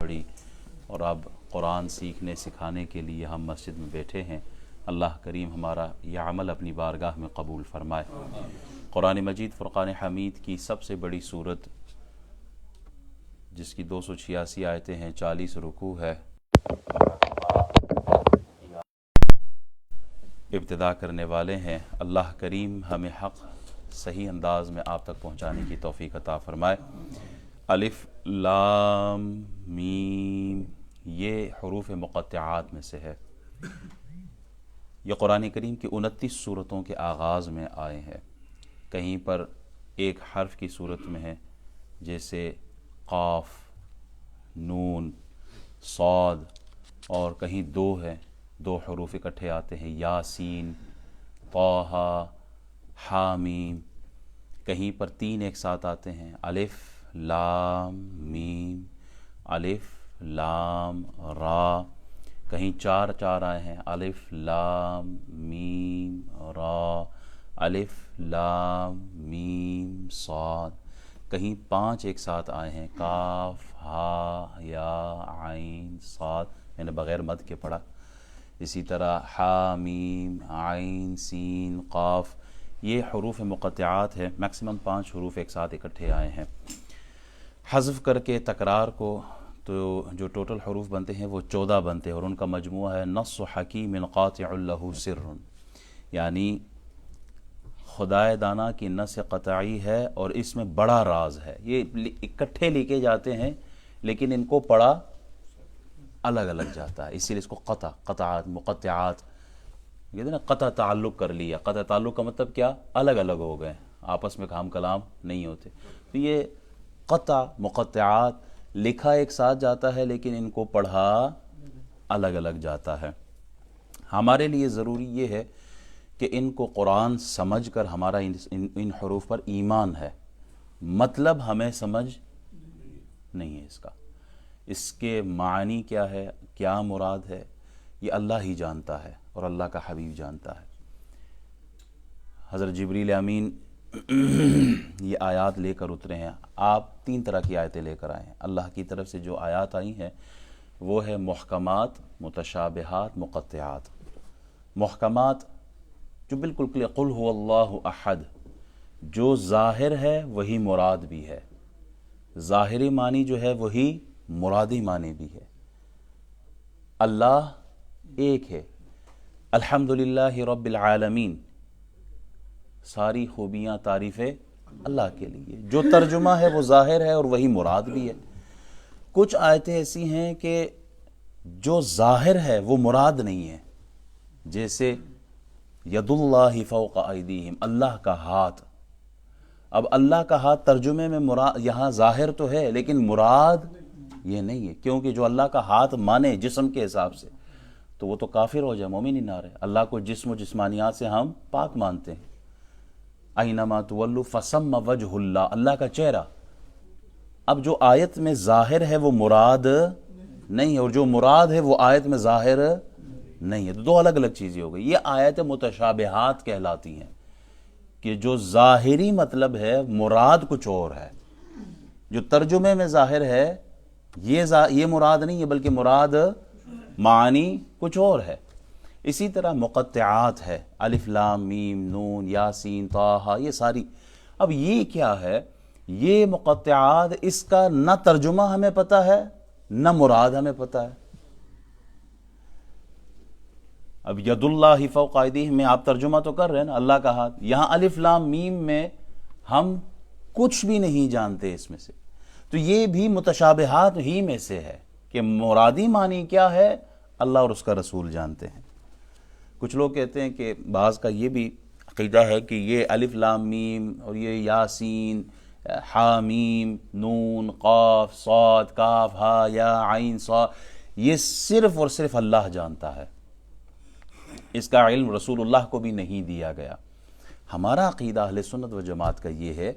پڑھی اور اب قرآن سیکھنے سکھانے کے لیے ہم مسجد میں بیٹھے ہیں۔ اللہ کریم ہمارا یہ عمل اپنی بارگاہ میں قبول فرمائے۔ قرآن مجید فرقان حمید کی سب سے بڑی سورت، جس کی 286 آیتیں ہیں، 40 رکوع ہے، ابتدا کرنے والے ہیں۔ اللہ کریم ہمیں حق صحیح انداز میں آپ تک پہنچانے کی توفیق عطا فرمائے۔ الف لام میم، یہ حروف مقطعات میں سے ہے۔ یہ قرآن کریم کی 29 سورتوں کے آغاز میں آئے ہیں۔ کہیں پر ایک حرف کی صورت میں ہے، جیسے قاف، نون، صاد، اور کہیں دو ہے، دو حروف اکٹھے آتے ہیں، یاسین، طٰہٰ، حامیم۔ کہیں پر 3 ایک ساتھ آتے ہیں، الف لام میم، الف لام را۔ کہیں 4 آئے ہیں، الف لام میم را، الف لام میم صاد۔ کہیں 5 ایک ساتھ آئے ہیں، کاف ہا یا عین صاد، میں نے بغیر مد کے پڑھا۔ اسی طرح حا میم عین سین قاف۔ یہ حروف مقطعات ہے، میکسیمم 5 حروف ایک ساتھ اکٹھے آئے ہیں۔ حذف کر کے تکرار کو تو جو ٹوٹل حروف بنتے ہیں وہ 14 بنتے ہیں، اور ان کا مجموعہ ہے نص حکیم قاطع لہ سر، یعنی خدائے دانا کی نص قطعی ہے اور اس میں بڑا راز ہے۔ یہ اکٹھے لکھے جاتے ہیں لیکن ان کو پڑھا الگ الگ جاتا ہے، اسی لیے اس کو قطعات مقطعات کہتے ہیں نا۔ قطع تعلق کر لیا، قطع تعلق کا مطلب کیا؟ الگ الگ ہو گئے، آپس میں کام کلام نہیں ہوتے۔ تو یہ قطع مقطعات لکھا ایک ساتھ جاتا ہے لیکن ان کو پڑھا الگ الگ جاتا ہے۔ ہمارے لیے ضروری یہ ہے کہ ان کو قرآن سمجھ کر ہمارا ان حروف پر ایمان ہے، مطلب ہمیں سمجھ نہیں ہے اس کے معنی کیا ہے، کیا مراد ہے، یہ اللہ ہی جانتا ہے اور اللہ کا حبیب جانتا ہے۔ حضرت جبریل امین یہ آیات لے کر اترے ہیں۔ آپ 3 طرح کی آیتیں لے کر آئے ہیں۔ اللہ کی طرف سے جو آیات آئی ہیں وہ ہے محکمات، متشابہات، مقطعات۔ محکمات جو بالکل کلیئر، قل هو اللہ احد، جو ظاہر ہے وہی مراد بھی ہے، ظاہری معنی جو ہے وہی مرادی معنی بھی ہے۔ اللہ ایک ہے، الحمدللہ رب العالمین، ساری خوبیاں تعریفیں اللہ کے لیے۔ جو ترجمہ ہے وہ ظاہر ہے اور وہی مراد بھی ہے۔ کچھ آیتیں ایسی ہیں کہ جو ظاہر ہے وہ مراد نہیں ہے، جیسے ید اللہ فوق ایدیہم، اللہ کا ہاتھ۔ اب اللہ کا ہاتھ ترجمے میں مراد یہاں ظاہر تو ہے لیکن مراد یہ نہیں ہے، کیونکہ جو اللہ کا ہاتھ مانے جسم کے حساب سے تو وہ تو کافر ہو جائے، مومن ہی نہ رہے۔ اللہ کو جسم و جسمانیات سے ہم پاک مانتے ہیں۔ اینما تولوا فثم وجہ اللہ، اللہ کا چہرہ۔ اب جو آیت میں ظاہر ہے وہ مراد نہیں ہے، اور جو مراد ہے وہ آیت میں ظاہر نہیں ہے، تو 2 الگ الگ چیزیں ہو گئی۔ یہ آیت متشابہات کہلاتی ہیں کہ جو ظاہری مطلب ہے مراد کچھ اور ہے، جو ترجمے میں ظاہر ہے یہ مراد نہیں ہے بلکہ مراد معنی کچھ اور ہے۔ اسی طرح مقطعات ہے، الف لام میم نون یاسین طٰہٰ، یہ ساری۔ اب یہ کیا ہے؟ یہ مقطعات، اس کا نہ ترجمہ ہمیں پتہ ہے نہ مراد ہمیں پتہ ہے۔ اب ید اللہ فوق ایدیہم میں آپ ترجمہ تو کر رہے ہیں نا، اللہ کا ہاتھ۔ یہاں الف لام میم میں ہم کچھ بھی نہیں جانتے اس میں سے، تو یہ بھی متشابہات ہی میں سے ہے کہ مرادی معنی کیا ہے اللہ اور اس کا رسول جانتے ہیں۔ کچھ لوگ کہتے ہیں کہ بعض کا یہ بھی عقیدہ ہے کہ یہ الف لام میم اور یہ یاسین، حامیم، نون، قاف، صاد، کاف، ہا یا عین صاد، یہ صرف اور صرف اللہ جانتا ہے، اس کا علم رسول اللہ کو بھی نہیں دیا گیا۔ ہمارا عقیدہ اہل سنت و جماعت کا یہ ہے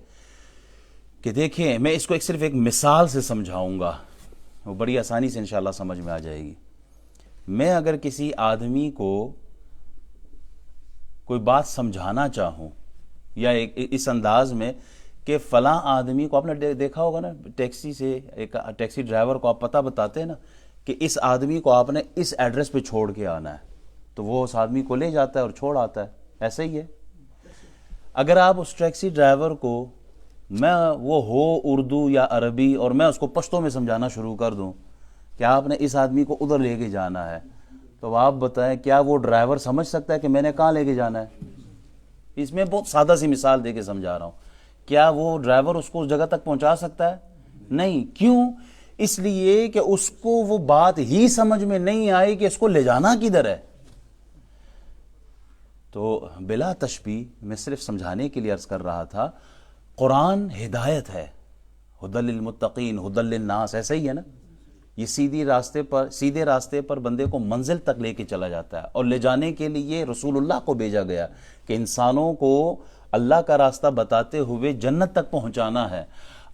کہ دیکھیں، میں اس کو صرف ایک مثال سے سمجھاؤں گا، وہ بڑی آسانی سے انشاءاللہ سمجھ میں آ جائے گی۔ میں اگر کسی آدمی کو کوئی بات سمجھانا چاہوں یا اس انداز میں کہ فلاں آدمی کو، آپ نے دیکھا ہوگا نا ٹیکسی سے، ایک ٹیکسی ڈرائیور کو آپ پتہ بتاتے ہیں نا کہ اس آدمی کو آپ نے اس ایڈریس پہ چھوڑ کے آنا ہے، تو وہ اس آدمی کو لے جاتا ہے اور چھوڑ آتا ہے. ایسے ہی ہے. اگر آپ اس ٹیکسی ڈرائیور کو، میں وہ ہو اردو یا عربی، اور میں اس کو پشتو میں سمجھانا شروع کر دوں کہ آپ نے اس آدمی کو ادھر لے کے جانا ہے، تو آپ بتائیں کیا وہ ڈرائیور سمجھ سکتا ہے کہ میں نے کہاں لے کے جانا ہے؟ اس میں بہت سادہ سی مثال دے کے سمجھا رہا ہوں. کیا وہ ڈرائیور اس کو اس جگہ تک پہنچا سکتا ہے؟ نہیں. کیوں؟ اس لیے کہ اس کو وہ بات ہی سمجھ میں نہیں آئی کہ اس کو لے جانا کدھر ہے. تو بلا تشبیہ میں صرف سمجھانے کے لیے عرض کر رہا تھا، قرآن ہدایت ہے، ہدی للمتقین ہدی للناس، ایسا ہی ہے نا. یہ سیدھے راستے پر بندے کو منزل تک لے کے چلا جاتا ہے، اور لے جانے کے لیے رسول اللہ کو بھیجا گیا کہ انسانوں کو اللہ کا راستہ بتاتے ہوئے جنت تک پہنچانا ہے.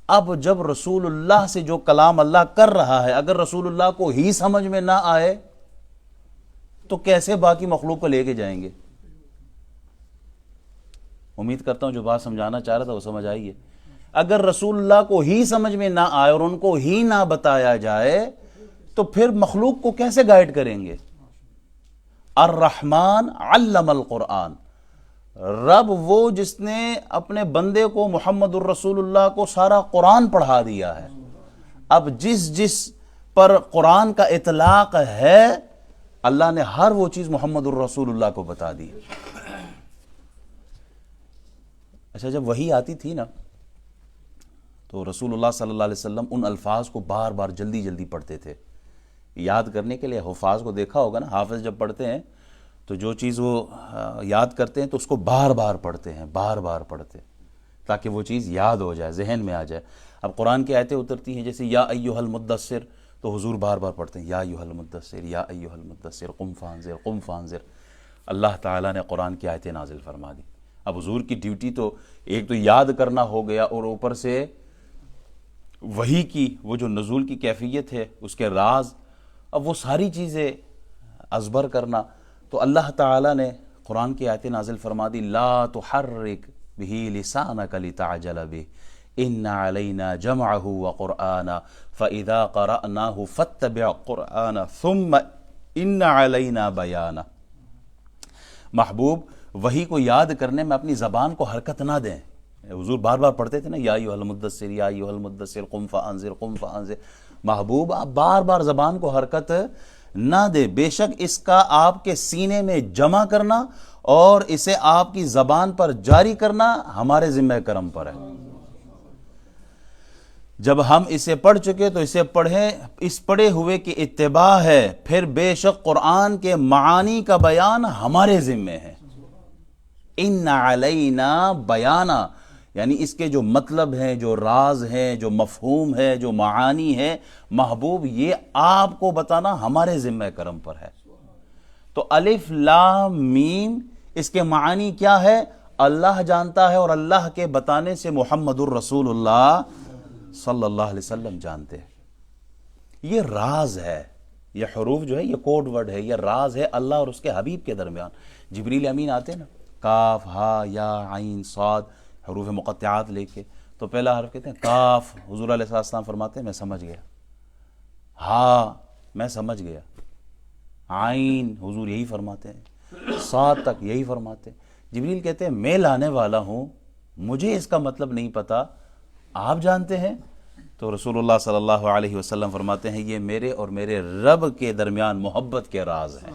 اب جب رسول اللہ سے جو کلام اللہ کر رہا ہے، اگر رسول اللہ کو ہی سمجھ میں نہ آئے تو کیسے باقی مخلوق کو لے کے جائیں گے؟ امید کرتا ہوں جو بات سمجھانا چاہ رہا تھا وہ سمجھ آئی ہے. اگر رسول اللہ کو ہی سمجھ میں نہ آئے اور ان کو ہی نہ بتایا جائے تو پھر مخلوق کو کیسے گائیڈ کریں گے؟ الرحمن علم القرآن، رب وہ جس نے اپنے بندے کو محمد الرسول اللہ کو سارا قرآن پڑھا دیا ہے. اب جس پر قرآن کا اطلاق ہے اللہ نے ہر وہ چیز محمد الرسول اللہ کو بتا دی. اچھا، جب وحی آتی تھی نا تو رسول اللہ صلی اللہ علیہ وسلم ان الفاظ کو بار بار جلدی پڑھتے تھے یاد کرنے کے لیے. حفاظ کو دیکھا ہوگا نا، حافظ جب پڑھتے ہیں تو جو چیز وہ یاد کرتے ہیں تو اس کو بار بار پڑھتے ہیں، بار بار پڑھتے تاکہ وہ چیز یاد ہو جائے، ذہن میں آ جائے. اب قرآن کی آیتیں اترتی ہیں جیسے یا ایھا المدثر، تو حضور بار بار پڑھتے ہیں یا ایھا المدثر یا ایھا المدثر قم فانذر قم فانذر. اللہ تعالیٰ نے قرآن کی آیتیں نازل فرما دی. اب حضور کی ڈیوٹی تو ایک تو یاد کرنا ہو گیا، اور اوپر سے وحی کی وہ جو نزول کی کیفیت ہے، اس کے راز، اب وہ ساری چیزیں ازبر کرنا. تو اللہ تعالیٰ نے قرآن کی آیتیں نازل فرما دی، لا تحرک بہ لسانک لتعجل بہ ان علینا جمعہ وقرآنہ فاذا قرأناہ فاتبع قرآنہ ثم ان علینا بیانہ. محبوب وحی کو یاد کرنے میں اپنی زبان کو حرکت نہ دیں. حضور بار بار پڑھتے تھے نا یا ایھا المدثر یا ایھا المدثر قم فانذر قم فانذر. محبوب آپ بار بار زبان کو حرکت نہ دے، بے شک اس کا آپ کے سینے میں جمع کرنا اور اسے آپ کی زبان پر جاری کرنا ہمارے ذمہ کرم پر ہے. جب ہم اسے پڑھ چکے تو اسے پڑھیں، اس پڑھے ہوئے کی اتباع ہے، پھر بے شک قرآن کے معانی کا بیان ہمارے ذمہ ہے. ان علینا بیانہ، یعنی اس کے جو مطلب ہیں، جو راز ہیں، جو مفہوم ہے، جو معانی ہے، محبوب یہ آپ کو بتانا ہمارے ذمہ کرم پر ہے. تو الف لام میم اس کے معانی کیا ہے اللہ جانتا ہے، اور اللہ کے بتانے سے محمد الرسول اللہ صلی اللہ علیہ وسلم جانتے ہیں. یہ راز ہے، یہ حروف جو ہے یہ کوڈ ورڈ ہے، یہ راز ہے اللہ اور اس کے حبیب کے درمیان. جبریل امین آتے ہیں نا، کاف ہا یا عین صاد حروف مقطعات لے کے، تو پہلا حرف کہتے ہیں کاف، حضور علیہ السلام فرماتے ہیں میں سمجھ گیا. ہا میں سمجھ گیا. عین حضور یہی فرماتے ہیں. صاد تک یہی فرماتے ہیں. جبریل کہتے ہیں میں لانے والا ہوں، مجھے اس کا مطلب نہیں پتا، آپ جانتے ہیں. تو رسول اللہ صلی اللہ علیہ وسلم فرماتے ہیں یہ میرے اور میرے رب کے درمیان محبت کے راز ہیں.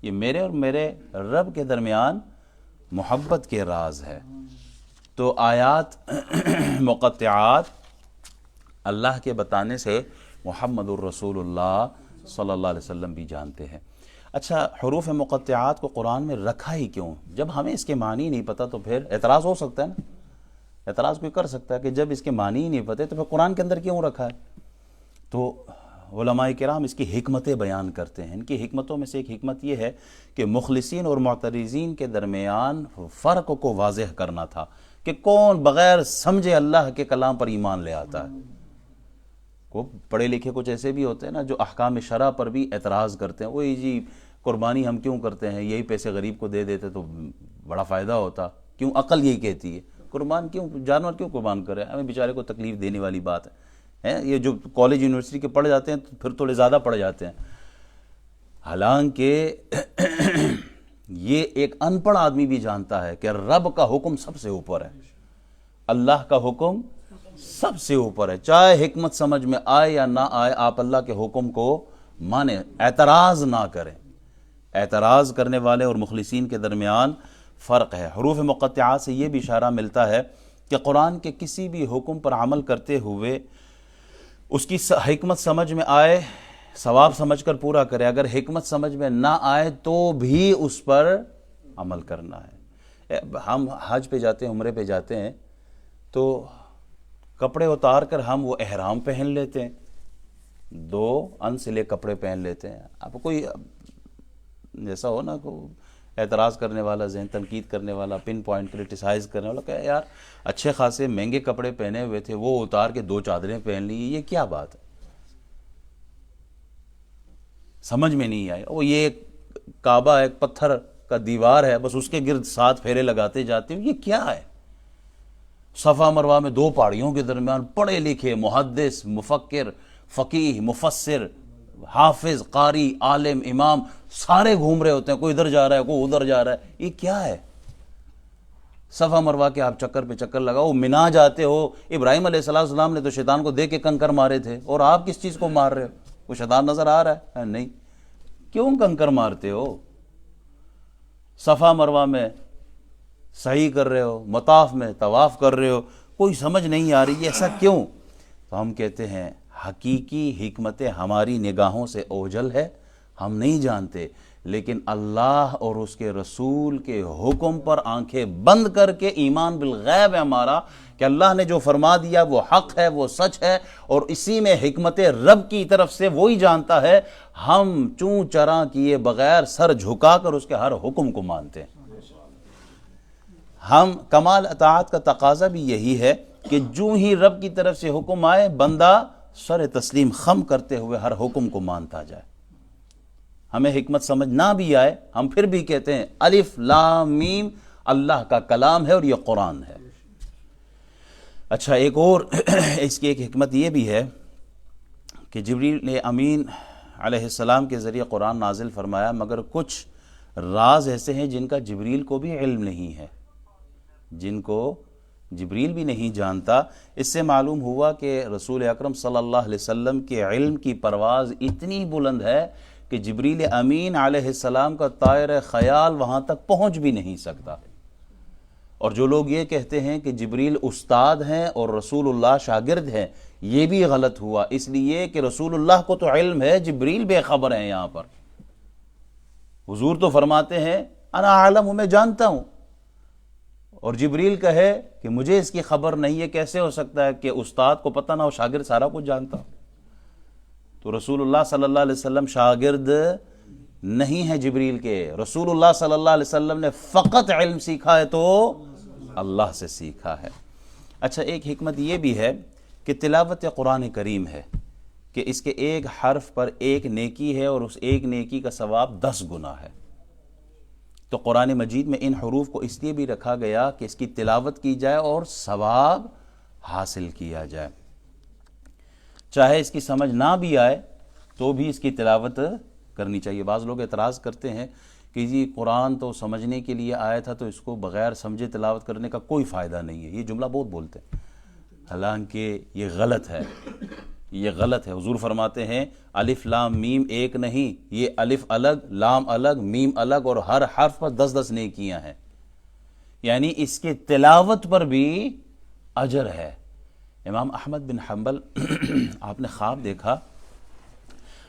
یہ میرے اور میرے رب کے درمیان محبت کے راز ہے. تو آیات مقطعات اللہ کے بتانے سے محمد الرسول اللہ صلی اللہ علیہ وسلم بھی جانتے ہیں. اچھا، حروف مقطعات کو قرآن میں رکھا ہی کیوں؟ جب ہمیں اس کے معنی نہیں پتہ تو پھر اعتراض ہو سکتا ہے نا. اعتراض کوئی کر سکتا ہے کہ جب اس کے معنی ہی نہیں پتہ تو پھر قرآن کے اندر کیوں رکھا ہے؟ تو علماء کرام اس کی حکمتیں بیان کرتے ہیں. ان کی حکمتوں میں سے ایک حکمت یہ ہے کہ مخلصین اور معترضین کے درمیان فرق کو واضح کرنا تھا کہ کون بغیر سمجھے اللہ کے کلام پر ایمان لے آتا ہے. کو پڑھے لکھے کچھ ایسے بھی ہوتے ہیں نا جو احکام شرع پر بھی اعتراض کرتے ہیں. وہی جی قربانی ہم کیوں کرتے ہیں، یہی پیسے غریب کو دے دیتے تو بڑا فائدہ ہوتا، کیوں؟ عقل یہی کہتی ہے. قربان کیوں، جانور کیوں قربان کرے؟ ہمیں بیچارے کو تکلیف دینے والی بات ہے۔ یہ جو کالج یونیورسٹی کے پڑھ جاتے ہیں تو پھر تھوڑے زیادہ پڑھ جاتے ہیں، حالانکہ یہ ایک ان پڑھ آدمی بھی جانتا ہے کہ رب کا حکم سب سے اوپر ہے، اللہ کا حکم سب سے اوپر ہے، چاہے حکمت سمجھ میں آئے یا نہ آئے، آپ اللہ کے حکم کو مانیں، اعتراض نہ کریں۔ اعتراض کرنے والے اور مخلصین کے درمیان فرق ہے۔ حروف مقطعات سے یہ بھی اشارہ ملتا ہے کہ قرآن کے کسی بھی حکم پر عمل کرتے ہوئے اس کی حکمت سمجھ میں آئے، ثواب سمجھ کر پورا کرے، اگر حکمت سمجھ میں نہ آئے تو بھی اس پر عمل کرنا ہے۔ ہم حج پہ جاتے ہیں، عمرے پہ جاتے ہیں، تو کپڑے اتار کر ہم وہ احرام پہن لیتے ہیں، 2 انسلے کپڑے پہن لیتے ہیں۔ اب کوئی جیسا ہو نا، کو اعتراض کرنے والا، ذہن تنقید کرنے والا، پن پوائنٹ کرٹیسائز کرنے والا، کہ یار اچھے خاصے مہنگے کپڑے پہنے ہوئے تھے، وہ اتار کے 2 چادریں پہن لی، یہ کیا بات ہے؟ سمجھ میں نہیں آئی۔ وہ یہ کعبہ ایک پتھر کا دیوار ہے، بس اس کے گرد 7 پھیرے لگاتے جاتے ہیں، یہ کیا ہے؟ صفا مروہ میں 2 پہاڑیوں کے درمیان پڑھے لکھے محدث، مفکر، فقیہ، مفسر، حافظ، قاری، عالم، امام سارے گھوم رہے ہوتے ہیں، کوئی ادھر جا رہا ہے، کوئی ادھر جا رہا ہے، یہ کیا ہے؟ صفا مروہ کے آپ چکر پہ چکر لگاؤ، منا جاتے ہو۔ ابراہیم علیہ السلام نے تو شیطان کو دے کے کنکر مارے تھے، اور آپ کس چیز کو مار رہے ہو؟ وہ شیطان نظر آ رہا ہے؟ نہیں۔ کیوں کنکر مارتے ہو؟ صفا مروہ میں صحیح کر رہے ہو، مطاف میں طواف کر رہے ہو، کوئی سمجھ نہیں آ رہی، ایسا کیوں؟ تو ہم کہتے ہیں حقیقی حکمت ہماری نگاہوں سے اوجھل ہے، ہم نہیں جانتے، لیکن اللہ اور اس کے رسول کے حکم پر آنکھیں بند کر کے ایمان بالغیب ہے ہمارا، کہ اللہ نے جو فرما دیا وہ حق ہے، وہ سچ ہے، اور اسی میں حکمت رب کی طرف سے وہی جانتا ہے۔ ہم چوں چراں کیے بغیر سر جھکا کر اس کے ہر حکم کو مانتے ہیں۔ ہم کمال اطاعت کا تقاضا بھی یہی ہے کہ جو ہی رب کی طرف سے حکم آئے، بندہ سر تسلیم خم کرتے ہوئے ہر حکم کو مانتا جائے۔ ہمیں حکمت سمجھ نہ بھی آئے، ہم پھر بھی کہتے ہیں الف لام میم اللہ کا کلام ہے اور یہ قرآن ہے۔ اچھا، ایک اور اس کی ایک حکمت یہ بھی ہے کہ جبریل امین علیہ السلام کے ذریعے قرآن نازل فرمایا، مگر کچھ راز ایسے ہیں جن کا جبریل کو بھی علم نہیں ہے، جن کو جبریل بھی نہیں جانتا۔ اس سے معلوم ہوا کہ رسول اکرم صلی اللہ علیہ وسلم کے علم کی پرواز اتنی بلند ہے کہ جبریل امین علیہ السلام کا طائر خیال وہاں تک پہنچ بھی نہیں سکتا۔ اور جو لوگ یہ کہتے ہیں کہ جبریل استاد ہیں اور رسول اللہ شاگرد ہیں، یہ بھی غلط ہوا، اس لیے کہ رسول اللہ کو تو علم ہے، جبریل بے خبر ہیں۔ یہاں پر حضور تو فرماتے ہیں انا عالم ہوں، میں جانتا ہوں، اور جبریل کہے کہ مجھے اس کی خبر نہیں ہے، کیسے ہو سکتا ہے کہ استاد کو پتہ نہ ہو، شاگرد سارا کچھ جانتا ہو؟ تو رسول اللہ صلی اللہ علیہ وسلم شاگرد نہیں ہے جبریل کے، رسول اللہ صلی اللہ علیہ وسلم نے فقط علم سیکھا ہے تو اللہ سے سیکھا ہے۔ اچھا، ایک حکمت یہ بھی ہے کہ تلاوت قرآن کریم ہے کہ اس کے ایک حرف پر ایک نیکی ہے، اور اس ایک نیکی کا ثواب 10 گنا ہے۔ تو قرآن مجید میں ان حروف کو اس لیے بھی رکھا گیا کہ اس کی تلاوت کی جائے اور ثواب حاصل کیا جائے، چاہے اس کی سمجھ نہ بھی آئے تو بھی اس کی تلاوت کرنی چاہیے۔ بعض لوگ اعتراض کرتے ہیں کہ جی قرآن تو سمجھنے کے لیے آیا تھا، تو اس کو بغیر سمجھے تلاوت کرنے کا کوئی فائدہ نہیں ہے، یہ جملہ بہت بولتے ہیں، حالانکہ یہ غلط ہے، یہ غلط ہے۔ حضور فرماتے ہیں الف لام میم ایک نہیں، یہ الف الگ، لام الگ، میم الگ، اور ہر حرف پر 10 نیکیاں ہیں، یعنی اس کے تلاوت پر بھی اجر ہے۔ امام احمد بن حنبل آپ نے خواب دیکھا،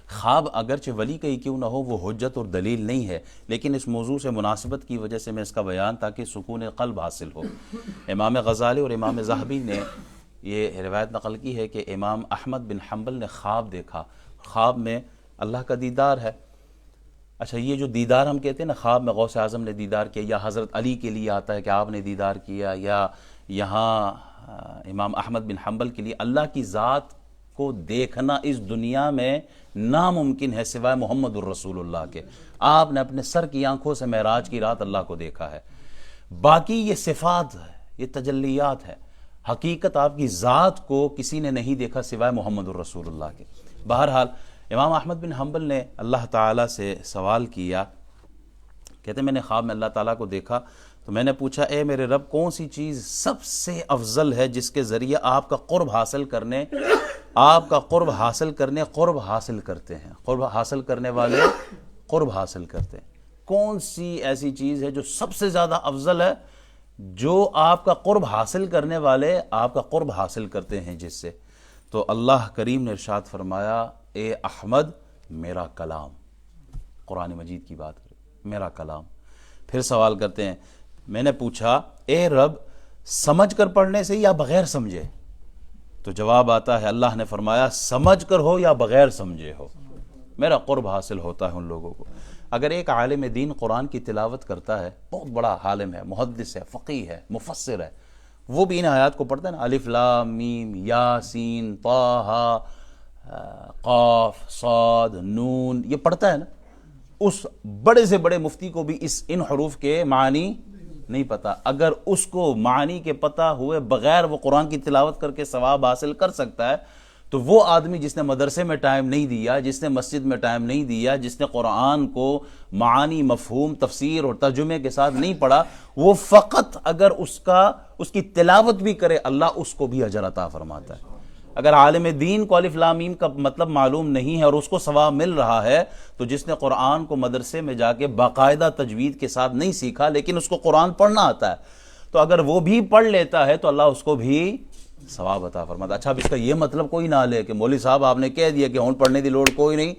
خواب اگرچہ ولی کا ہی کیوں نہ ہو وہ حجت اور دلیل نہیں ہے، لیکن اس موضوع سے مناسبت کی وجہ سے میں اس کا بیان تاکہ سکون قلب حاصل ہو۔ امام غزالی اور امام ذہبی نے یہ روایت نقل کی ہے کہ امام احمد بن حنبل نے خواب دیکھا، خواب میں اللہ کا دیدار ہے۔ اچھا، یہ جو دیدار ہم کہتے ہیں نا، خواب میں غوث اعظم نے دیدار کیا، یا حضرت علی کے لیے آتا ہے کہ آپ نے دیدار کیا، یا یہاں امام احمد بن حنبل کے لیے اللہ کی ذات کو دیکھنا اس دنیا میں ناممکن ہے سوائے محمد الرسول اللہ کے۔ آپ نے اپنے سر کی آنکھوں سے معراج کی رات اللہ کو دیکھا ہے۔ باقی یہ صفات یہ تجلیات ہے، حقیقت آپ کی ذات کو کسی نے نہیں دیکھا سوائے محمد الرسول اللہ کے۔ بہرحال امام احمد بن حنبل نے اللہ تعالیٰ سے سوال کیا، کہتے میں نے خواب میں اللہ تعالیٰ کو دیکھا تو میں نے پوچھا اے میرے رب کون سی چیز سب سے افضل ہے جس کے ذریعے آپ کا قرب حاصل کرنے کرتے ہیں، قرب حاصل کرنے والے قرب حاصل کرتے ہیں، کون سی ایسی چیز ہے جو سب سے زیادہ افضل ہے جو آپ کا قرب حاصل کرنے والے آپ کا قرب حاصل کرتے ہیں جس سے؟ تو اللہ کریم نے ارشاد فرمایا اے احمد میرا کلام، قرآن مجید کی بات کریں، میرا کلام۔ پھر سوال کرتے ہیں، میں نے پوچھا اے رب سمجھ کر پڑھنے سے یا بغیر سمجھے؟ تو جواب آتا ہے اللہ نے فرمایا سمجھ کر ہو یا بغیر سمجھے ہو میرا قرب حاصل ہوتا ہے ان لوگوں کو۔ اگر ایک عالم دین قرآن کی تلاوت کرتا ہے، بہت بڑا عالم ہے، محدث ہے، فقیہ ہے، مفسر ہے، وہ بھی ان آیات کو پڑھتا ہے نا، الف لام میم یاسین طہ قاف صاد نون، یہ پڑھتا ہے نا، اس بڑے سے بڑے مفتی کو بھی ان حروف کے معنی نہیں پتا، اگر اس کو معنی کے پتہ ہوئے بغیر وہ قرآن کی تلاوت کر کے ثواب حاصل کر سکتا ہے، تو وہ آدمی جس نے مدرسے میں ٹائم نہیں دیا، جس نے مسجد میں ٹائم نہیں دیا، جس نے قرآن کو معانی مفہوم تفسیر اور ترجمے کے ساتھ نہیں پڑھا، وہ فقط اگر اس کی تلاوت بھی کرے اللہ اس کو بھی اجر عطا فرماتا ہے۔ اگر عالم دین کو الف لام میم کا مطلب معلوم نہیں ہے اور اس کو ثواب مل رہا ہے، تو جس نے قرآن کو مدرسے میں جا کے باقاعدہ تجوید کے ساتھ نہیں سیکھا لیکن اس کو قرآن پڑھنا آتا ہے، تو اگر وہ بھی پڑھ لیتا ہے تو اللہ اس کو بھی ثواب عطا فرماتا ہے۔ اچھا اب اس کا یہ مطلب کوئی نہ لے کہ مولوی صاحب آپ نے کہہ دیا کہ ہون پڑھنے دی لوڑ کوئی نہیں،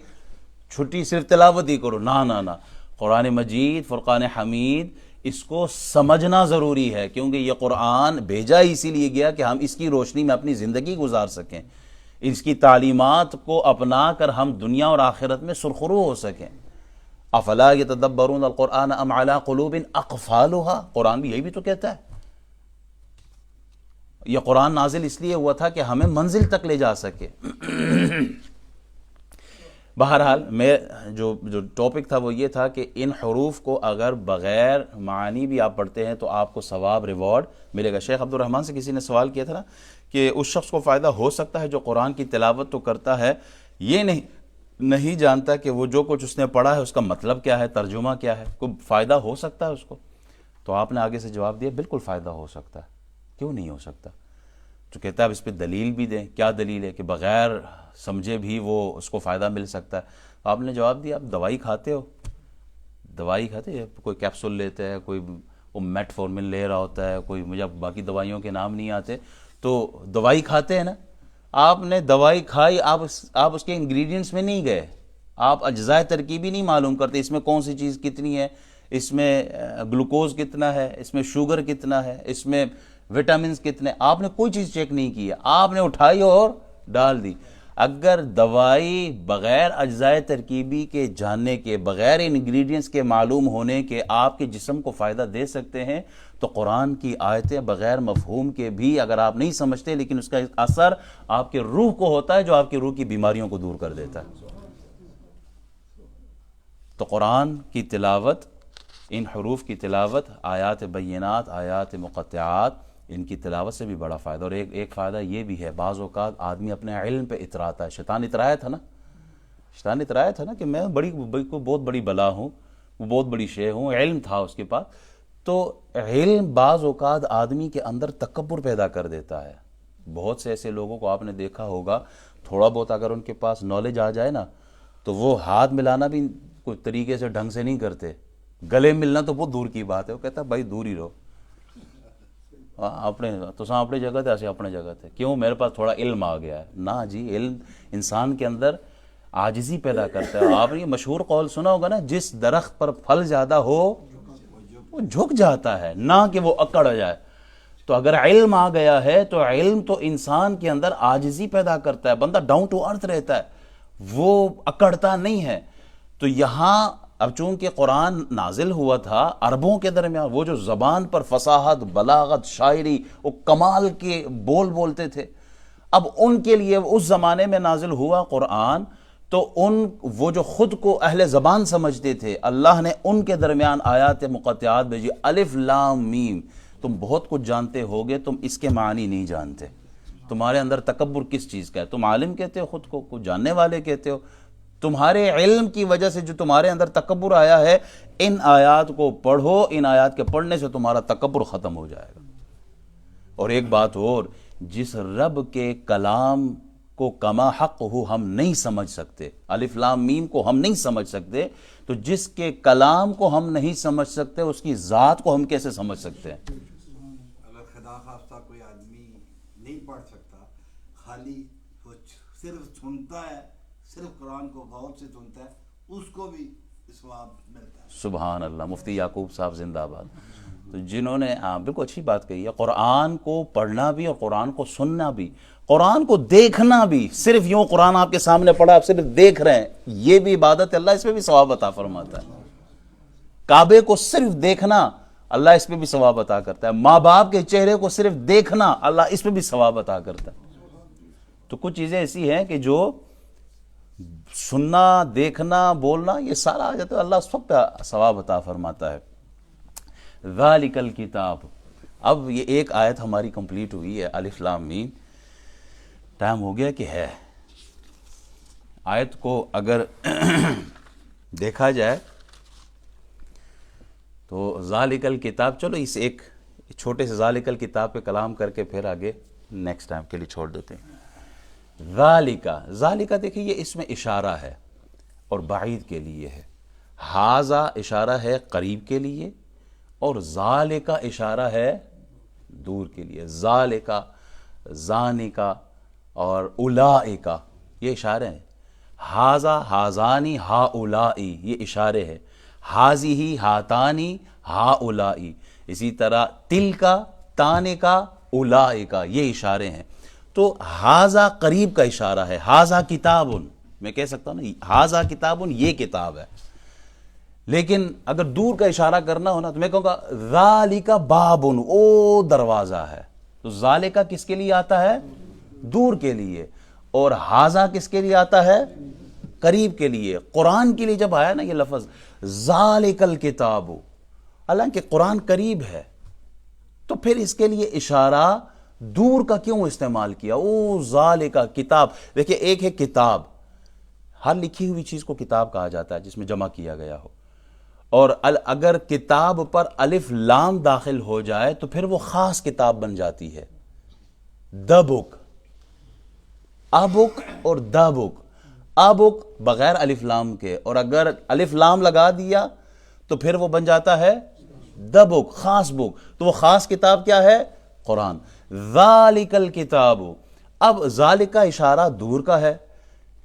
چھٹی صرف تلاوت ہی کرو، نہ قرآن مجید فرقان حمید اس کو سمجھنا ضروری ہے، کیونکہ یہ قرآن بھیجا اسی لیے گیا کہ ہم اس کی روشنی میں اپنی زندگی گزار سکیں، اس کی تعلیمات کو اپنا کر ہم دنیا اور آخرت میں سرخرو ہو سکیں۔ افلا یتدبرون القرآن ام علی قلوب اقفالها، قرآن بھی یہی بھی تو کہتا ہے۔ یہ قرآن نازل اس لیے ہوا تھا کہ ہمیں منزل تک لے جا سکے۔ بہرحال میں جو ٹاپک تھا وہ یہ تھا کہ ان حروف کو اگر بغیر معانی بھی آپ پڑھتے ہیں تو آپ کو ثواب ریوارڈ ملے گا۔ شیخ عبد الرحمن سے کسی نے سوال کیا تھا نا کہ اس شخص کو فائدہ ہو سکتا ہے جو قرآن کی تلاوت تو کرتا ہے، یہ نہیں جانتا کہ وہ جو کچھ اس نے پڑھا ہے اس کا مطلب کیا ہے، ترجمہ کیا ہے، کوئی فائدہ ہو سکتا ہے اس کو؟ تو آپ نے آگے سے جواب دیا بالکل فائدہ ہو سکتا ہے، کیوں نہیں ہو سکتا؟ تو کہتا ہے اب اس پہ دلیل بھی دیں، کیا دلیل ہے کہ بغیر سمجھے بھی وہ اس کو فائدہ مل سکتا ہے؟ آپ نے جواب دیا آپ دوائی کھاتے ہو، دوائی کھاتے ہیں، کوئی کیپسول لیتا ہے، کوئی وہ میٹ فورمن لے رہا ہوتا ہے، کوئی مجھے باقی دوائیوں کے نام نہیں آتے، تو دوائی کھاتے ہیں نا، آپ نے دوائی کھائی، آپ اس کے انگریڈینٹس میں نہیں گئے، آپ اجزائے ترکیبی نہیں معلوم کرتے اس میں کون سی چیز کتنی ہے، اس میں گلوکوز کتنا ہے، اس میں شوگر کتنا ہے، اس میں وٹامنز کتنے، آپ نے کوئی چیز چیک نہیں کی ہے، آپ نے اٹھائی اور ڈال دی۔ اگر دوائی بغیر اجزائے ترکیبی کے جاننے کے، بغیر انگریڈینٹس کے معلوم ہونے کے آپ کے جسم کو فائدہ دے سکتے ہیں، تو قرآن کی آیتیں بغیر مفہوم کے بھی اگر آپ نہیں سمجھتے لیکن اس کا اثر آپ کے روح کو ہوتا ہے جو آپ کی روح کی بیماریوں کو دور کر دیتا ہے۔ تو قرآن کی تلاوت، ان حروف کی تلاوت، آیات بینات، آیات مقطعات، ان کی تلاوت سے بھی بڑا فائدہ۔ اور ایک فائدہ یہ بھی ہے، بعض اوقات آدمی اپنے علم پہ اتراتا ہے، شیطان اترایا تھا نا کہ میں بہت بڑی بلا ہوں، وہ بہت بڑی شے ہوں، علم تھا اس کے پاس، تو علم بعض اوقات آدمی کے اندر تکبر پیدا کر دیتا ہے۔ بہت سے ایسے لوگوں کو آپ نے دیکھا ہوگا، تھوڑا بہت اگر ان کے پاس نالج آ جائے نا تو وہ ہاتھ ملانا بھی کوئی طریقے سے ڈھنگ سے نہیں کرتے، گلے ملنا تو بہت دور کی بات ہے، وہ کہتا ہے بھائی دور ہی رہو، اپنے جگہ تھے ایسے اپنے جگہ تھے، کیوں میرے پاس تھوڑا علم آ گیا ہے۔ نہ جی، علم انسان کے اندر عاجزی پیدا کرتا ہے۔ آپ نے یہ مشہور قول سنا ہوگا نا، جس درخت پر پھل زیادہ ہو وہ جھک جاتا ہے، نہ کہ وہ اکڑ جائے۔ تو اگر علم آ گیا ہے تو علم تو انسان کے اندر عاجزی پیدا کرتا ہے، بندہ ڈاؤن ٹو ارتھ رہتا ہے، وہ اکڑتا نہیں ہے۔ تو یہاں اب چونکہ قرآن نازل ہوا تھا عربوں کے درمیان، وہ جو زبان پر فصاحت، بلاغت، شاعری، وہ کمال کے بولتے تھے، اب ان کے لیے اس زمانے میں نازل ہوا قرآن، تو وہ جو خود کو اہل زبان سمجھتے تھے، اللہ نے ان کے درمیان آیات مقطعات بھیجی، الف لام میم، تم بہت کچھ جانتے ہوگے، تم اس کے معنی نہیں جانتے. تمہارے اندر تکبر کس چیز کا ہے؟ تم عالم کہتے ہو خود کو، کچھ جاننے والے کہتے ہو. تمہارے علم کی وجہ سے جو تمہارے اندر تکبر آیا ہے، ان آیات کو پڑھو، ان آیات کے پڑھنے سے تمہارا تکبر ختم ہو جائے گا. اور ایک بات اور، جس رب کے کلام کو کما حق ہو ہم نہیں سمجھ سکتے، الف لام میم کو ہم نہیں سمجھ سکتے، تو جس کے کلام کو ہم نہیں سمجھ سکتے اس کی ذات کو ہم کیسے سمجھ سکتے ہیں؟ اگر خدا خواستہ کوئی آدمی نہیں پڑھ سکتا، خالی وہ صرف سنتا ہے، صرف قرآن کو غور سے سنتا ہے، اس کو بھی ثواب ملتا ہے. سبحان اللہ. مفتی یعقوب صاحب زندہ باد. تو جنہوں نے بالکل اچھی بات کہی ہے، قرآن کو پڑھنا بھی اور قرآن کو سننا بھی، قرآن کو دیکھنا بھی. صرف یوں قرآن آپ کے سامنے پڑھا، آپ صرف دیکھ رہے ہیں، یہ بھی عبادت ہے، اللہ اس پہ بھی ثواب عطا فرماتا ہے. کعبے کو صرف دیکھنا، اللہ اس پہ بھی ثواب عطا کرتا ہے. ماں باپ کے چہرے کو صرف دیکھنا، اللہ اس پہ بھی ثواب عطا کرتا ہے. تو کچھ چیزیں ایسی ہیں کہ جو سننا، دیکھنا، بولنا، یہ سارا آ جاتا ہے، اللہ سب پہ ثواب عطا فرماتا ہے. ذالک الکتاب. اب یہ ایک آیت ہماری کمپلیٹ ہوئی ہے، الف لام میم. ٹائم ہو گیا کہ ہے. آیت کو اگر دیکھا جائے تو ذالک الکتاب، چلو اس ایک چھوٹے سے ذالک الکتاب پہ کلام کر کے پھر آگے نیکسٹ ٹائم کے لیے چھوڑ دیتے ہیں. ذالکہ دیکھیں یہ اس میں اشارہ ہے اور بعید کے لیے ہے. ہاذا اشارہ ہے قریب کے لیے، اور ذالکہ اشارہ ہے دور کے لیے. ذالکہ، ذانکہ اور اولئکہ یہ اشارے ہیں. ہاذا، ہاذانی، ہاؤلائی یہ اشارے ہیں. ہاذیہ، ہاتانی، ہاؤلائی. اسی طرح تلکا، تانکا، اولئکہ یہ اشارے ہیں. تو ہاذا قریب کا اشارہ ہے. ہاذا کتابن، میں کہہ سکتا ہوں نا ہاذا کتابن یہ کتاب ہے. لیکن اگر دور کا اشارہ کرنا ہونا تو میں کہوں گا ذالکہ بابن، او دروازہ ہے. تو ذالکہ کس کے لیے آتا ہے؟ دور کے لیے. اور ہاذا کس کے لیے آتا ہے؟ قریب کے لیے. قرآن کے لیے جب آیا نا یہ لفظ ذالک الکتاب، حالانکہ قرآن قریب ہے، تو پھر اس کے لیے اشارہ دور کا کیوں استعمال کیا؟ او ذالکہ کتاب. دیکھیں ایک ہے کتاب، ہر لکھی ہوئی چیز کو کتاب کہا جاتا ہے جس میں جمع کیا گیا ہو. اور اگر کتاب پر الف لام داخل ہو جائے تو پھر وہ خاص کتاب بن جاتی ہے. دا بک، ا بک اور دا بک. ا بک بغیر الف لام کے، اور اگر الف لام لگا دیا تو پھر وہ بن جاتا ہے دا بک، خاص بک. تو وہ خاص کتاب کیا ہے؟ قرآن. ذالک الکتاب. اب ذالک کا اشارہ دور کا ہے.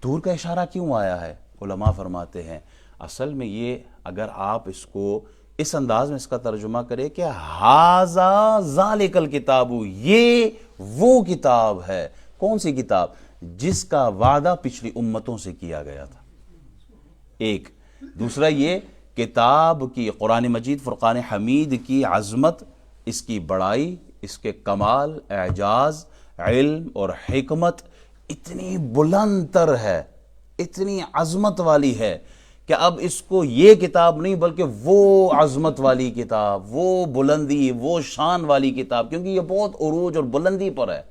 دور کا اشارہ کیوں آیا ہے؟ علماء فرماتے ہیں اصل میں یہ اگر آپ اس کو اس انداز میں اس کا ترجمہ کریں کہ ہاذا ذالک الکتاب، یہ وہ کتاب ہے. کون سی کتاب؟ جس کا وعدہ پچھلی امتوں سے کیا گیا تھا. ایک دوسرا یہ کتاب کی، قرآن مجید فرقان حمید کی عظمت، اس کی بڑائی، اس کے کمال، اعجاز، علم اور حکمت اتنی بلند تر ہے، اتنی عظمت والی ہے کہ اب اس کو یہ کتاب نہیں بلکہ وہ عظمت والی کتاب، وہ بلندی، وہ شان والی کتاب، کیونکہ یہ بہت عروج اور بلندی پر ہے،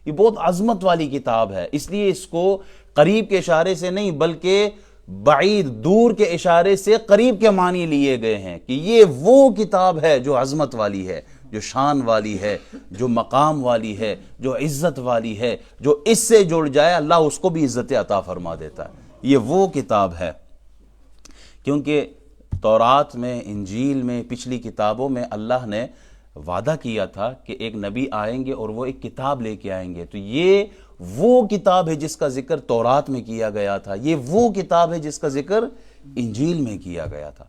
یہ بہت عظمت والی کتاب ہے. اس لیے اس کو قریب کے اشارے سے نہیں بلکہ بعید، دور کے اشارے سے قریب کے معنی لیے گئے ہیں کہ یہ وہ کتاب ہے جو عظمت والی ہے، جو شان والی ہے، جو مقام والی ہے، جو عزت والی ہے. جو اس سے جڑ جائے اللہ اس کو بھی عزت عطا فرما دیتا ہے. یہ وہ کتاب ہے. کیونکہ تورات میں، انجیل میں، پچھلی کتابوں میں اللہ نے وعدہ کیا تھا کہ ایک نبی آئیں گے اور وہ ایک کتاب لے کے آئیں گے. تو یہ وہ کتاب ہے جس کا ذکر تورات میں کیا گیا تھا، یہ وہ کتاب ہے جس کا ذکر انجیل میں کیا گیا تھا.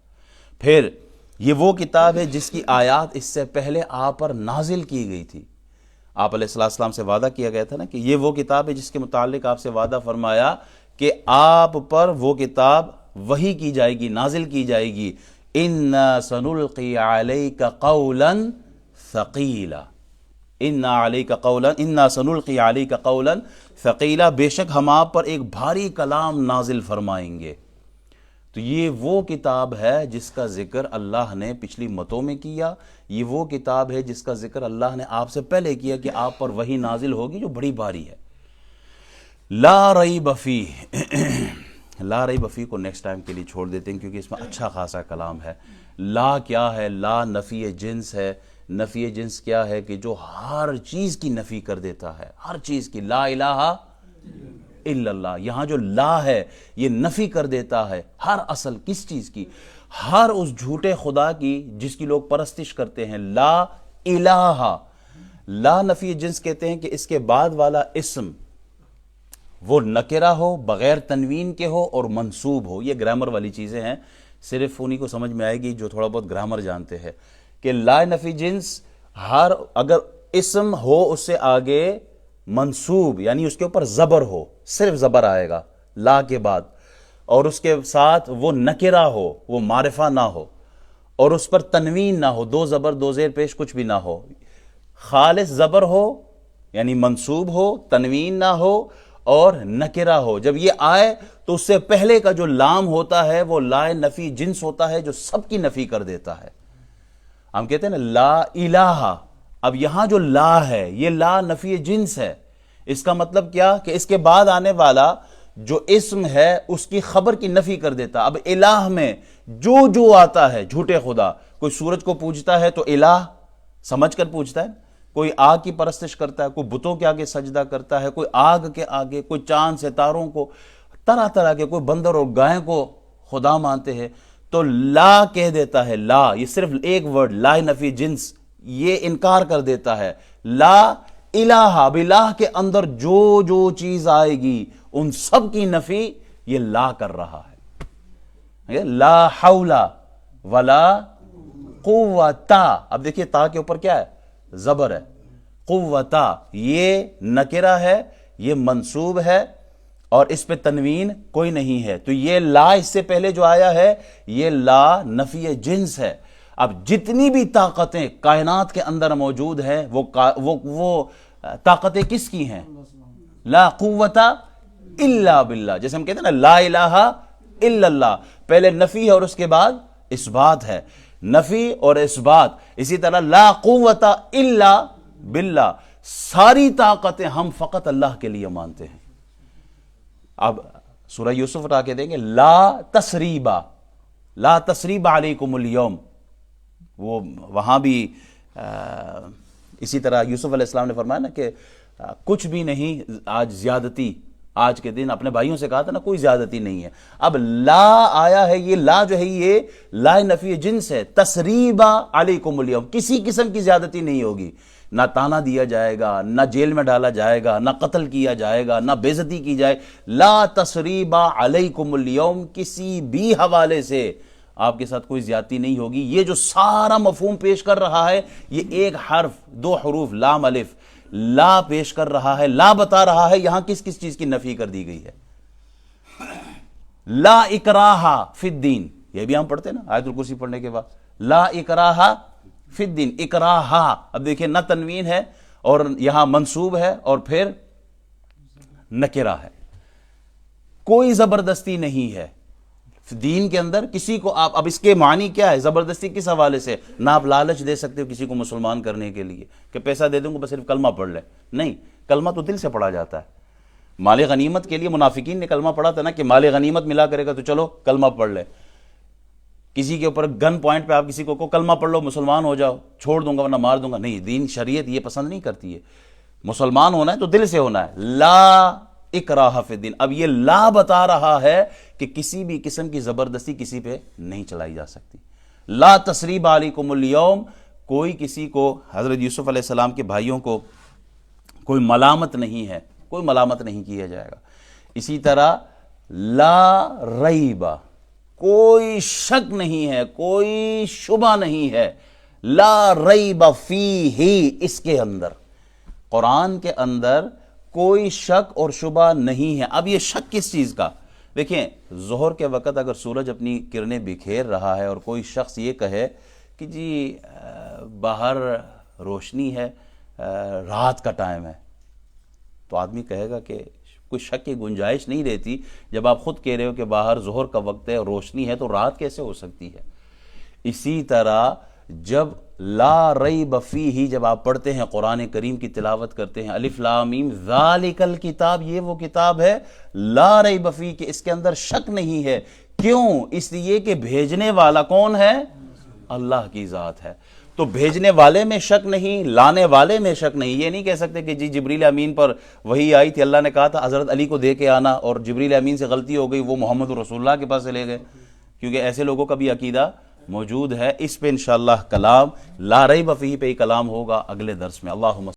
پھر یہ وہ کتاب ہے جس کی آیات اس سے پہلے آپ پر نازل کی گئی تھی. آپ علیہ السلام سے وعدہ کیا گیا تھا نا کہ یہ وہ کتاب ہے جس کے متعلق آپ سے وعدہ فرمایا کہ آپ پر وہ کتاب وحی کی جائے گی، نازل کی جائے گی. اِنَّا سَنُلْقِي عَلَيْكَ قَوْلًا ثَقِيلًا، اِنَّا سَنُلْقِي عَلَيْكَ قَوْلًا ثَقِيلًا، بے شک ہم آپ پر ایک بھاری کلام نازل فرمائیں گے. تو یہ وہ کتاب ہے جس کا ذکر اللہ نے پچھلی متوں میں کیا، یہ وہ کتاب ہے جس کا ذکر اللہ نے آپ سے پہلے کیا کہ آپ پر وہی نازل ہوگی جو بڑی بھاری ہے۔ لا ریب فیہ لا ریب فیہ کو نیکسٹ ٹائم کے لیے چھوڑ دیتے ہیں کیونکہ اس میں اچھا خاصا کلام ہے۔ لا کیا ہے؟ لا نفی جنس ہے۔ نفی جنس کیا ہے؟ کہ جو ہر چیز کی نفی کر دیتا ہے، ہر چیز کی۔ لا الہ الا اللہ، یہاں جو لا ہے یہ نفی کر دیتا ہے ہر اصل کس چیز کی؟ ہر اس جھوٹے خدا کی جس کی لوگ پرستش کرتے ہیں۔ لا الہ، لا نفی جنس کہتے ہیں کہ اس کے بعد والا اسم وہ نکرہ ہو، بغیر تنوین کے ہو اور منصوب ہو۔ یہ گرامر والی چیزیں ہیں، صرف انہی کو سمجھ میں آئے گی جو تھوڑا بہت گرامر جانتے ہیں کہ لا نفی جنس ہر اگر اسم ہو اس سے آگے منصوب یعنی اس کے اوپر زبر ہو، صرف زبر آئے گا لا کے بعد، اور اس کے ساتھ وہ نکرہ ہو، وہ معرفہ نہ ہو، اور اس پر تنوین نہ ہو، دو زبر دو زیر پیش کچھ بھی نہ ہو، خالص زبر ہو یعنی منصوب ہو، تنوین نہ ہو اور نکرہ ہو۔ جب یہ آئے تو اس سے پہلے کا جو لام ہوتا ہے وہ لا نفی جنس ہوتا ہے جو سب کی نفی کر دیتا ہے۔ ہم کہتے ہیں نا لا الہ، اب یہاں جو لا ہے یہ لا نفی جنس ہے۔ اس کا مطلب کیا کہ اس کے بعد آنے والا جو اسم ہے اس کی خبر کی نفی کر دیتا۔ اب الہ میں جو آتا ہے جھوٹے خدا، کوئی سورج کو پوجتا ہے تو الہ سمجھ کر پوجتا ہے، کوئی آگ کی پرستش کرتا ہے، کوئی بتوں کے آگے سجدہ کرتا ہے، کوئی آگ کے آگے، کوئی چاند ستاروں کو، طرح طرح کے، کوئی بندر اور گائے کو خدا مانتے ہیں، تو لا کہہ دیتا ہے۔ لا یہ صرف ایک ورڈ لا نفی جنس یہ انکار کر دیتا ہے۔ لا الہ، اب الہ کے اندر جو چیز آئے گی ان سب کی نفی یہ لا کر رہا ہے۔ لا حول ولا قوتا، اب دیکھیے تا کے اوپر کیا ہے؟ زبر ہے۔ قوتا یہ نکرہ ہے، یہ منصوب ہے اور اس پہ تنوین کوئی نہیں ہے، تو یہ لا اس سے پہلے جو آیا ہے یہ لا نفی جنس ہے۔ اب جتنی بھی طاقتیں کائنات کے اندر موجود ہیں وہ طاقتیں کس کی ہیں؟ لا قوت الا باللہ، جیسے ہم کہتے ہیں نا لا الہ الا اللہ، پہلے نفی ہے اور اس کے بعد اثبات ہے، نفی اور اثبات۔ اسی طرح لا قوت الا باللہ، ساری طاقتیں ہم فقط اللہ کے لیے مانتے ہیں۔ اب سورہ یوسف اٹھا کے دیں گے لا تسریبا، لا تسریب علیکم اليوم، وہ وہاں بھی اسی طرح یوسف علیہ السلام نے فرمایا نا کہ کچھ بھی نہیں آج زیادتی، آج کے دن اپنے بھائیوں سے کہا تھا نا کوئی زیادتی نہیں ہے۔ اب لا آیا ہے، یہ لا جو ہے یہ لا نفی جنس ہے۔ تسریبا علیکم اليوم، کسی قسم کی زیادتی نہیں ہوگی، نہ تانا دیا جائے گا، نہ جیل میں ڈالا جائے گا، نہ قتل کیا جائے گا، نہ بے عزتی کی جائے۔ لا تسریبا علیکم اليوم، کسی بھی حوالے سے آپ کے ساتھ کوئی زیادتی نہیں ہوگی۔ یہ جو سارا مفہوم پیش کر رہا ہے یہ ایک حرف، دو حروف لام الف، لا پیش کر رہا ہے، لا بتا رہا ہے یہاں کس کس چیز کی نفی کر دی گئی ہے۔ لا اکراہ فی الدین، یہ بھی ہم پڑھتے ہیں نا آیت الکرسی پڑھنے کے بعد، لا اکراہ فی الدین، اکراہ، اب دیکھیں نہ تنوین ہے اور یہاں منصوب ہے اور پھر نکرہ ہے، کوئی زبردستی نہیں ہے دین کے اندر کسی کو۔ آپ اب اس کے معنی کیا ہے؟ زبردستی کس حوالے سے؟ نہ آپ لالچ دے سکتے ہو کسی کو مسلمان کرنے کے لیے کہ پیسہ دے دوں گا بس صرف کلمہ پڑھ لے، نہیں، کلمہ تو دل سے پڑھا جاتا ہے۔ مال غنیمت کے لیے منافقین نے کلمہ پڑھا تھا نا کہ مال غنیمت ملا کرے گا تو چلو کلمہ پڑھ لے۔ کسی کے اوپر گن پوائنٹ پہ آپ کسی کو کلمہ پڑھ لو مسلمان ہو جاؤ، چھوڑ دوں گا ورنہ مار دوں گا، نہیں، دین شریعت یہ پسند نہیں کرتی ہے۔ مسلمان ہونا ہے تو دل سے ہونا ہے۔ لا اکراہ فی الدین، اب یہ لا بتا رہا ہے کہ کسی بھی قسم کی زبردستی کسی پہ نہیں چلائی جا سکتی۔ لا تسریب علیکم اليوم، کوئی کسی کو، حضرت یوسف علیہ السلام کے بھائیوں کو کوئی ملامت نہیں ہے، کوئی ملامت نہیں کیا جائے گا۔ اسی طرح لا ریب، کوئی شک نہیں ہے، کوئی شبہ نہیں ہے، لا ریب فیہ، اس کے اندر، قرآن کے اندر کوئی شک اور شبہ نہیں ہے۔ اب یہ شک کس چیز کا؟ دیکھیں ظہر کے وقت اگر سورج اپنی کرنیں بکھیر رہا ہے اور کوئی شخص یہ کہے کہ جی باہر روشنی ہے، رات کا ٹائم ہے، تو آدمی کہے گا کہ کوئی شک کی گنجائش نہیں رہتی جب آپ خود کہہ رہے ہو کہ باہر ظہر کا وقت ہے، روشنی ہے، تو رات کیسے ہو سکتی ہے؟ اسی طرح جب لا ریب فیہ جب آپ پڑھتے ہیں، قرآن کریم کی تلاوت کرتے ہیں، الف لام میم ذالک الکتاب، یہ وہ کتاب ہے لا ریب فیہ کہ اس کے اندر شک نہیں ہے. کیوں؟ اس لیے کہ بھیجنے والا کون ہے؟ اللہ کی ذات ہے. تو بھیجنے والے میں شک نہیں، لانے والے میں شک نہیں. یہ نہیں کہہ سکتے کہ جی جبریل امین پر وہی آئی تھی، اللہ نے کہا تھا حضرت علی کو دے کے آنا، اور جبریل امین سے غلطی ہو گئی، وہ محمد رسول اللہ کے پاس سے لے گئے. کیونکہ ایسے لوگوں کا بھی عقیدہ موجود ہے. اس پہ انشاءاللہ کلام لا ریب فیہ پہ ہی کلام ہوگا اگلے درس میں. اللہم